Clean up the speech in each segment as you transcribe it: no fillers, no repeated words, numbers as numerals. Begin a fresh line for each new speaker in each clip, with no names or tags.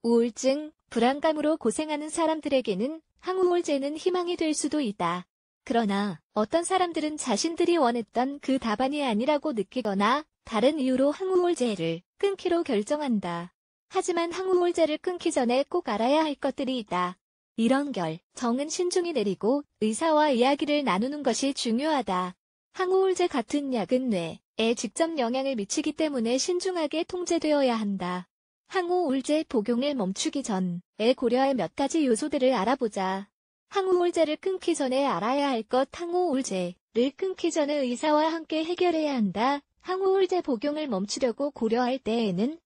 우울증, 불안감으로 고생하는 사람들에게는 항우울제는 희망이 될 수도 있다. 그러나 어떤 사람들은 자신들이 원했던 그 답안이 아니라고 느끼거나 다른 이유로 항우울제를 끊기로 결정한다. 하지만 항우울제를 끊기 전에 꼭 알아야 할 것들이 있다. 이런 결정은 신중히 내리고 의사와 이야기를 나누는 것이 중요하다. 항우울제 같은 약은 뇌에 직접 영향을 미치기 때문에 신중하게 통제되어야 한다. 항우울제 복용을 멈추기 전에 고려할 몇 가지 요소들을 알아보자. 항우울제를 끊기 전에 알아야 할 것. 항우울제를 끊기 전에 의사와 함께 해결해야 한다. 항우울제 복용을 멈추려고 고려할 때에는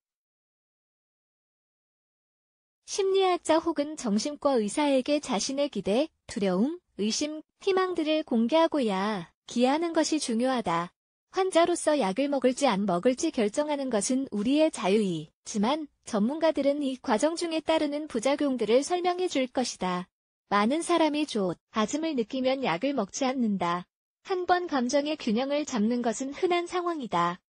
심리학자 혹은 정신과 의사에게 자신의 기대, 두려움, 의심, 희망들을 공개하고야 기하는 것이 중요하다. 환자로서 약을 먹을지 안 먹을지 결정하는 것은 우리의 자유이지만 전문가들은 이 과정 중에 따르는 부작용들을 설명해 줄 것이다. 많은 사람이 조아짐을 느끼면 약을 먹지 않는다. 한 번 감정의 균형을 잡는 것은 흔한 상황이다.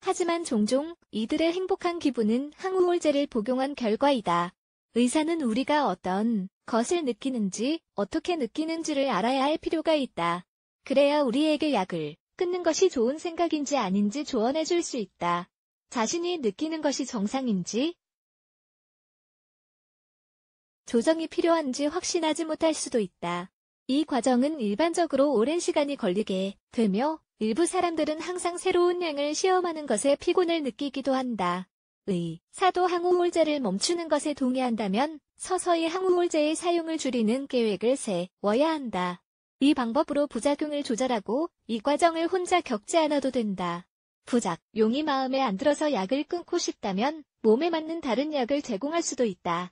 하지만 종종 이들의 행복한 기분은 항우울제를 복용한 결과이다. 의사는 우리가 어떤 것을 느끼는지, 어떻게 느끼는지를 알아야 할 필요가 있다. 그래야 우리에게 약을 끊는 것이 좋은 생각인지 아닌지 조언해 줄 수 있다. 자신이 느끼는 것이 정상인지, 조정이 필요한지 확신하지 못할 수도 있다. 이 과정은 일반적으로 오랜 시간이 걸리게 되며 일부 사람들은 항상 새로운 약을 시험하는 것에 피곤을 느끼기도 한다. 의사도 항우울제를 멈추는 것에 동의한다면 서서히 항우울제의 사용을 줄이는 계획을 세워야 한다. 이 방법으로 부작용을 조절하고 이 과정을 혼자 겪지 않아도 된다. 부작용이 마음에 안 들어서 약을 끊고 싶다면 몸에 맞는 다른 약을 제공할 수도 있다.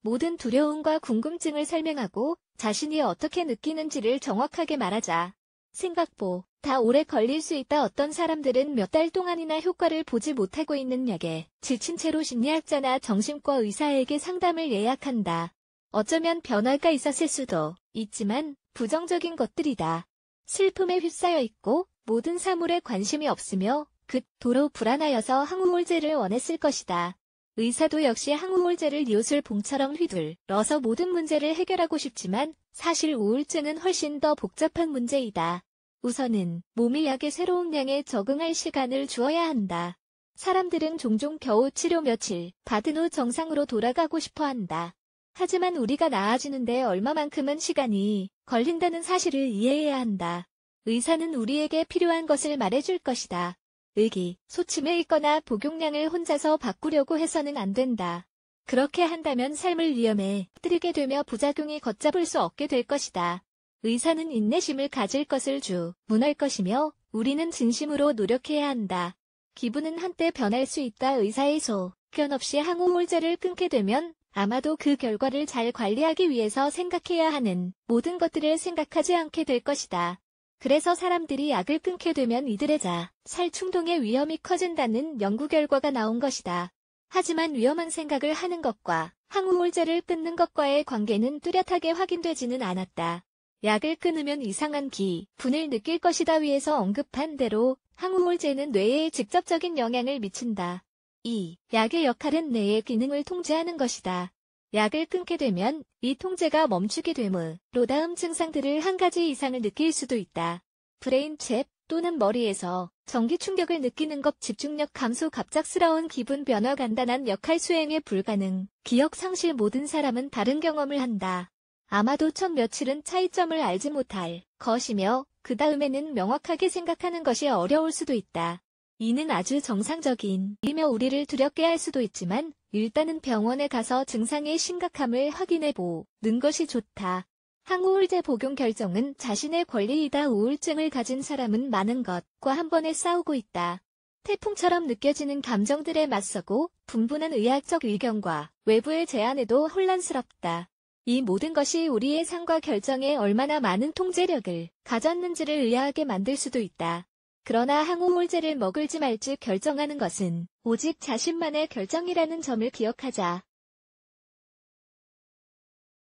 모든 두려움과 궁금증을 설명하고 자신이 어떻게 느끼는지를 정확하게 말하자. 생각보다 오래 걸릴 수 있다. 어떤 사람들은 몇 달 동안이나 효과를 보지 못하고 있는 약에 지친 채로 심리학자나 정신과 의사에게 상담을 예약한다. 어쩌면 변화가 있었을 수도 있지만 부정적인 것들이다. 슬픔에 휩싸여 있고 모든 사물에 관심이 없으며 극도로 불안하여서 항우울제를 원했을 것이다. 의사도 역시 항우울제를 이웃을봉처럼 휘둘러서 모든 문제를 해결하고 싶지만 사실 우울증은 훨씬 더 복잡한 문제이다. 우선은 몸이 약의 새로운 양에 적응할 시간을 주어야 한다. 사람들은 종종 겨우 치료 며칠 받은 후 정상으로 돌아가고 싶어 한다. 하지만 우리가 나아지는데 얼마만큼은 시간이 걸린다는 사실을 이해해야 한다. 의사는 우리에게 필요한 것을 말해줄 것이다. 의기소침해 있거나 복용량을 혼자서 바꾸려고 해서는 안 된다. 그렇게 한다면 삶을 위험에 빠뜨리게 되며 부작용이 걷잡을 수 없게 될 것이다. 의사는 인내심을 가질 것을 주문할 것이며 우리는 진심으로 노력해야 한다. 기분은 한때 변할 수 있다. 의사의 소견 없이 항우울제를 끊게 되면 아마도 그 결과를 잘 관리하기 위해서 생각해야 하는 모든 것들을 생각하지 않게 될 것이다. 그래서 사람들이 약을 끊게 되면 이들의 자살 충동의 위험이 커진다는 연구 결과가 나온 것이다. 하지만 위험한 생각을 하는 것과 항우울제를 끊는 것과의 관계는 뚜렷하게 확인되지는 않았다. 약을 끊으면 이상한 기분을 느낄 것이다. 위에서 언급한 대로 항우울제는 뇌에 직접적인 영향을 미친다. 이 약의 역할은 뇌의 기능을 통제하는 것이다. 약을 끊게 되면 이 통제가 멈추게 되므로 다음 증상들을 한 가지 이상을 느낄 수도 있다. 브레인챗 또는 머리에서 전기 충격을 느끼는 것, 집중력 감소, 갑작스러운 기분 변화, 간단한 역할 수행에 불가능, 기억 상실. 모든 사람은 다른 경험을 한다. 아마도 첫 며칠은 차이점을 알지 못할 것이며 그 다음에는 명확하게 생각하는 것이 어려울 수도 있다. 이는 아주 정상적인 일이며 우리를 두렵게 할 수도 있지만 일단은 병원에 가서 증상의 심각함을 확인해 보는 것이 좋다. 항우울제 복용 결정은 자신의 권리이다. 우울증을 가진 사람은 많은 것과 한 번에 싸우고 있다. 태풍처럼 느껴지는 감정들에 맞서고 분분한 의학적 의견과 외부의 제안에도 혼란스럽다. 이 모든 것이 우리의 삶과 결정에 얼마나 많은 통제력을 가졌는지를 의아하게 만들 수도 있다. 그러나 항우울제를 먹을지 말지 결정하는 것은 오직 자신만의 결정이라는 점을 기억하자.